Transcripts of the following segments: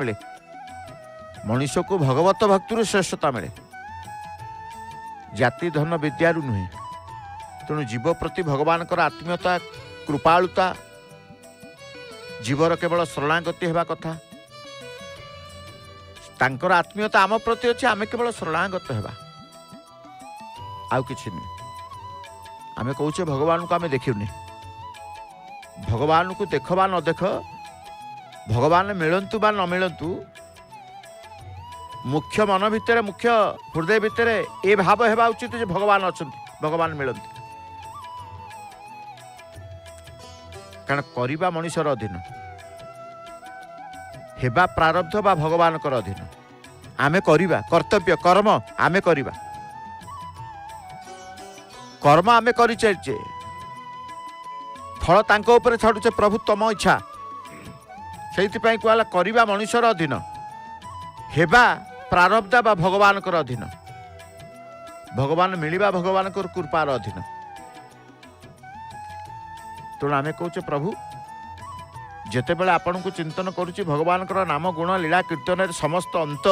मिले मनीष को भगवत भक्ति श्रेष्ठता मिले जाति धन विद्यारू नुहे तेणु जीव प्रति भगवान आत्मीयता कृपालुता जीवर केवल शरणागति होगा कथा तांकर आत्मीयता आम प्रति अच्छे आम केवल शरणागत होगा आउ कि आम कौचे भगवान को आम देखुनि भगवान को देख बा न देख भगवान मिलतु बा न मिलतु मुख्य मन भितर मुख्य हृदय भितर ए भाव हेबा उचित जे भगवान अच्छा भगवान मिलती कारण करवा मनुष्यर अधीन हेबा प्रारब्ध बा भगवान अधीन आमे करिबा कर्तव्य कर्म आमे करिबा कर्म आमे करि चलचे फल तांको ऊपर छाड़ुचे प्रभु तम इच्छा से कहला करवा मनुष्यर अधीन हेबा प्रारब्ध बा भगवान अधीन भगवान मिलवा भगवान कृपार अधीन तेणु आम कहे प्रभु जिते बड़े आपण को चिंतन करुच्ची भगवान नाम गुण लीला कीर्तन समस्त अंत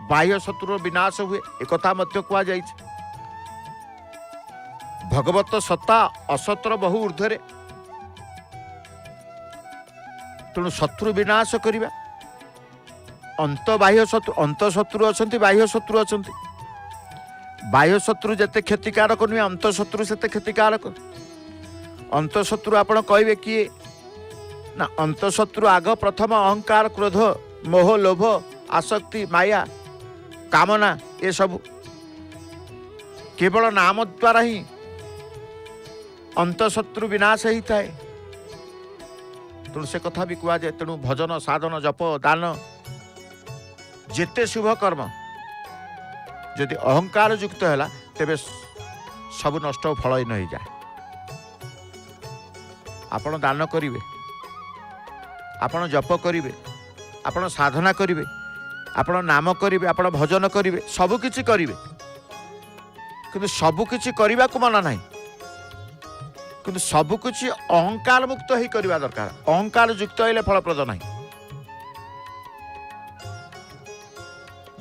बाह्य शत्रु विनाश हुए एक कह जाए भगवत सत्ता असत्र बहु ऊर्ध्वे तेणु शत्रु विनाश करवा अंत बाह्य शत्रु अंत शत्रु अच्छा बाह्य शत्रु अच्छा बाह्य शत्रु जिते क्षतिकारक नुहे अंत शत्रु से क्षतिकारक अंत शत्रु आपण कहे किए ना अंत शत्रु आग प्रथम अहंकार क्रोध मोह लोभ आसक्ति माया कामना ये सब केवल नाम द्वारा ही अंत शत्रु विनाश होता है तेणु से कथा भी कह जाए तेणु भजन साधन जप दान जेते शुभ कर्म यदि अहंकार युक्त है तेरे सब नष्ट फल ही नहीं जाए आपण दान करिवे आपण जप करिवे आपण साधना करिवे आपण नाम करिवे आपण भजन करिवे सब किछि करिवे किंतु सब किछि करबा को मना नहीं किंतु सब किछि अहंकार मुक्त ही करबा दरकार अहंकार युक्त होइले फलप्रद नहीं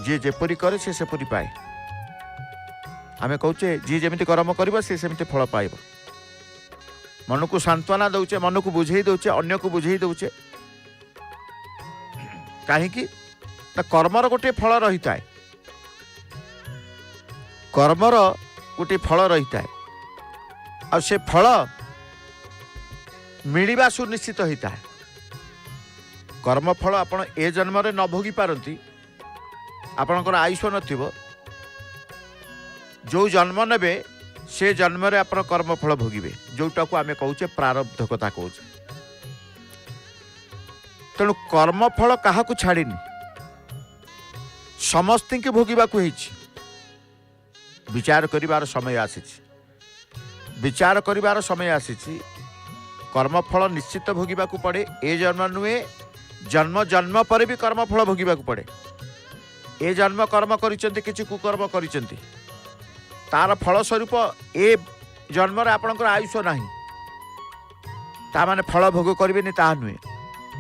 जी जेपरी करे से सेपरी पाए आमे कहूचे जी जेमिति कर्म करिबो से सेमिति फल पाइबो मन को सांत्वना दौचे मन को बुझे दौचे अन्य को बुझे दौचे कहीं कर्मर गोटे फल रही है कर्मर गोटे फल रही है आ से फल मिलवा सुनिश्चित होता है कर्म फल आपण ए जन्म रे न भोगी पारती आपणकर आयुष नथिबो जो जन्म नेबे से जन्म रे आपण कर्म फल भोगिबे जोटा को आमे कहूचे प्रारब्ध कथा कहूचे तेणु कर्म फल क्या छाड़नी समस्त के भोगवा को विचार करिवार समय आसी विचार करिवार समय आसी कर्मफल निश्चित भोगवा को पड़े ए जन्म नुहे जन्म जन्म पर भी कर्मफल भोगवा को पड़े ए जन्म कर्म करिसेंती किछि कुकर्म करिसेंती तार फल स्वरूप ए जन्म रे आपनकर आयुष नाही ता माने फल भोग करिवेनी ता नुहे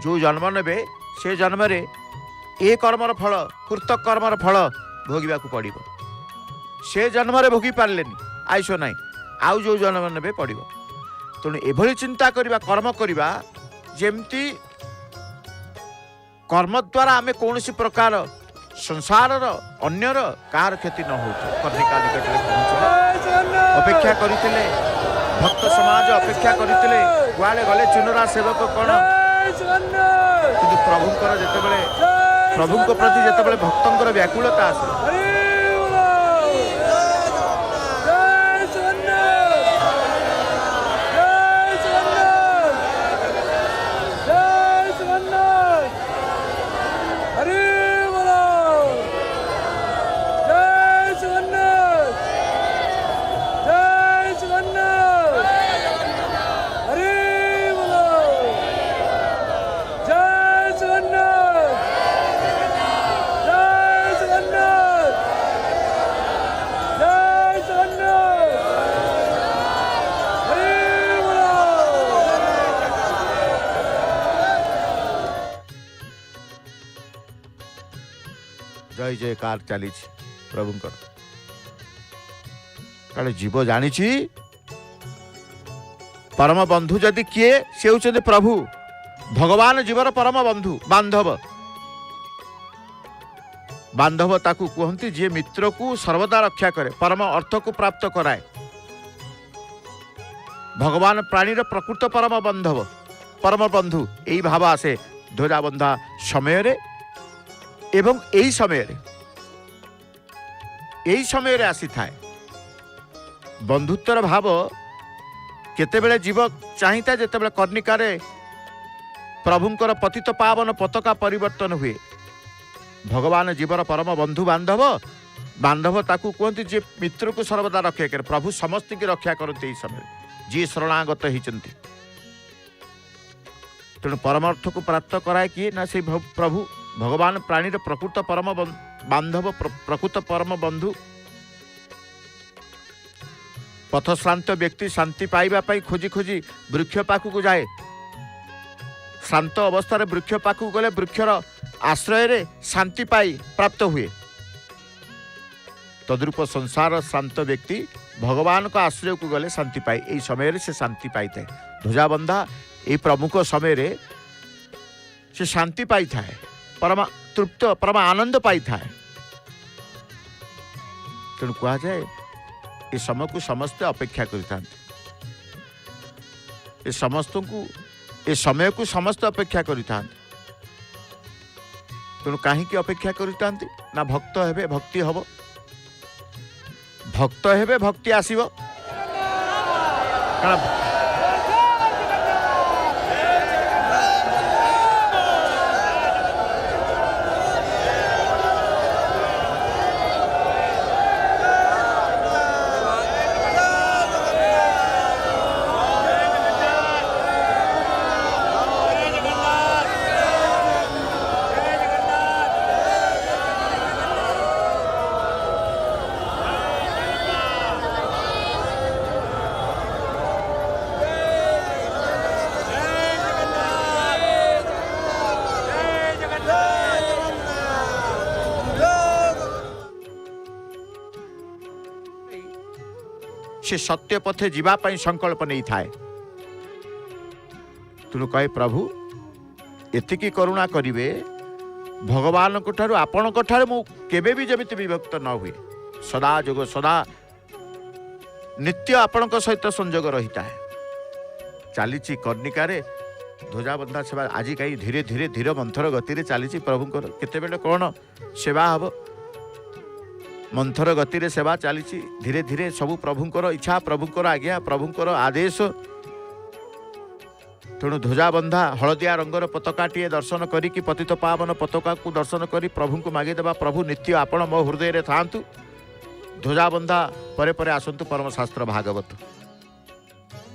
जो जन्म नेबे से जन्म रे ए कर्मर फल कृतक कर्मर फल भोगवा को पड़िबो से जन्म रे भोगी पारलेनी आयुष नाही आउ जो जन्म नेबे पड़िबो तेणु एभली चिंता करिबा कर्म करिबा जेमती कर्म द्वारा आमे कौनसी प्रकार संसार अन्यर कार क्षति न हो कर्णिका निकट अपेक्षा करते भक्त समाज अपेक्षा करते कुआड़े गले चुनरा सेवक कौन कि प्रभुंर जिते प्रभु प्रति जिते भक्तर व्याकुलता आसे जय जयकार चली प्रभुंकर काले जीव जानी परम बंधु जदि किए से होचंदी प्रभु भगवान जीवर परम बंधु बांधव बांधव ताकू कहती जी मित्र को सर्वदा रक्षा करे परम अर्थ को प्राप्त कराए भगवान प्राणीर प्रकृत परम बांधव परम बंधु यही भाव आसे ध्वजा बंधा समय रे एवं यही समय रे आसी थाए बंधुत्वर भाव केतेबेले जीव चाहिता जेतेबेले कर्णिकारे प्रभुंकर पतित पावन पताका परिवर्तन हुए भगवान जीवर परम बंधु बांधव बांधव ताकू कहते जे मित्र को सर्वदा रक्षा करे प्रभु समस्त की रक्षा करते यही समय जी शरणागत होती तेणु परमार्थ को प्राप्त कराए किए ना से प्रभु भगवान प्राणीर प्रकृत परम बांधव प्रकृत परम बंधु पथश्रांत व्यक्ति शांति पाइबा पाई खोजी खोजी वृक्ष पाखक जाए शांत अवस्था वृक्ष पाखक गले वृक्षर आश्रय रे शांति पाई प्राप्त हुए तद्रूप संसार शांत व्यक्ति भगवान को आश्रय को गले शांति पाए यही समय से शांति पाई थाए ध्वजाबंधा ये प्रमुख समय रे से शांति पाई थाए परम तृप्त परम आनंद पाई थाए तेणु कहा जाए ये समय को समस्ते अपेक्षा करते ये समस्त को ये समय को समस्त अपेक्षा करते तेणु कहीं अपेक्षा करते ना भक्त हेबे भक्ति हब भक्त हेबे भक्ति आसीबो कारण से सत्य पथे जीवा पाई संकल्प नहीं थाए तेणु कहे प्रभु एतिकी करुणा करिवे भगवान को ठारू आपण को ठारू मु केबे भी जमिति विभक्त न हुए सदा जोग सदा नित्य आपण को सहित संजोग रहिता है चली कर्णिकारे ध्वजाबंधा सेवा आज कहीं धीरे धीरे धीरे मंथर गति रे चली प्रभुंकर केतेबेले कौन सेवा हम मंथर गति रे सेवा चली धीरे धीरे सबू प्रभुंकर इच्छा प्रभुंकर आज्ञा प्रभुंकर आदेश तेणु ध्वजाबंधा हलदिया रंगर पताकाटीए दर्शन करी पतित पावन पताका को दर्शन करी प्रभु को मागिदेवा प्रभु नित्य आपण मो हृदय रे थांतु ध्वजाबंधा परे परे आसंतु परमशास्त्र भागवत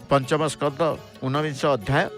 पंचम स्कंद 19 अध्याय।